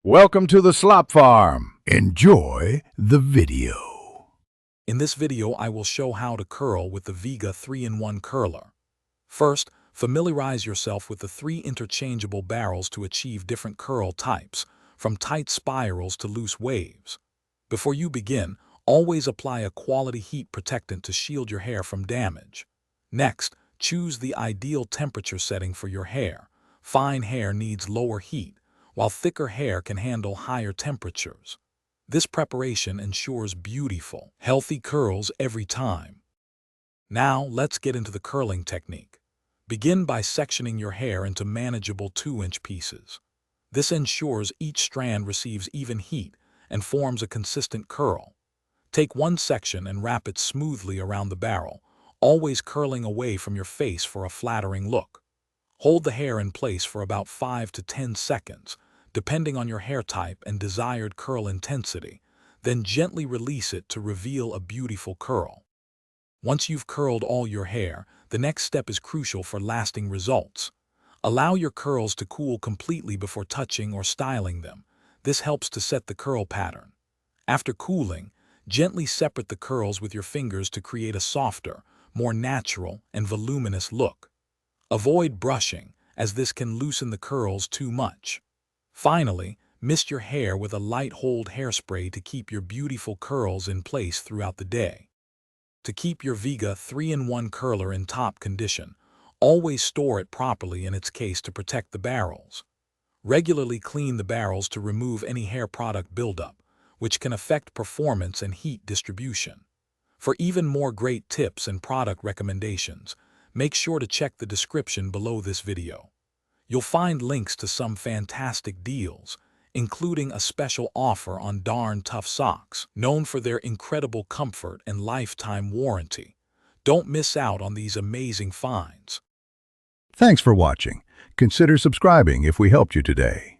Welcome to the Slop Farm. Enjoy the video. In this video, I will show how to curl with the Vega 3-in-1 curler. First, familiarize yourself with the 3 interchangeable barrels to achieve different curl types, from tight spirals to loose waves. Before you begin, always apply a quality heat protectant to shield your hair from damage. Next, choose the ideal temperature setting for your hair. Fine hair needs lower heat, while thicker hair can handle higher temperatures. This preparation ensures beautiful, healthy curls every time. Now, let's get into the curling technique. Begin by sectioning your hair into manageable 2-inch pieces. This ensures each strand receives even heat and forms a consistent curl. Take one section and wrap it smoothly around the barrel, always curling away from your face for a flattering look. Hold the hair in place for about 5 to 10 seconds, depending on your hair type and desired curl intensity, then gently release it to reveal a beautiful curl. Once you've curled all your hair, the next step is crucial for lasting results. Allow your curls to cool completely before touching or styling them. This helps to set the curl pattern. After cooling, gently separate the curls with your fingers to create a softer, more natural and voluminous look. Avoid brushing, as this can loosen the curls too much. Finally, mist your hair with a light hold hairspray to keep your beautiful curls in place throughout the day. To keep your Vega 3-in-1 curler in top condition, always store it properly in its case to protect the barrels. Regularly clean the barrels to remove any hair product buildup, which can affect performance and heat distribution. For even more great tips and product recommendations, make sure to check the description below this video. You'll find links to some fantastic deals, including a special offer on Darn Tough socks, known for their incredible comfort and lifetime warranty. Don't miss out on these amazing finds. Thanks for watching. Consider subscribing if we helped you today.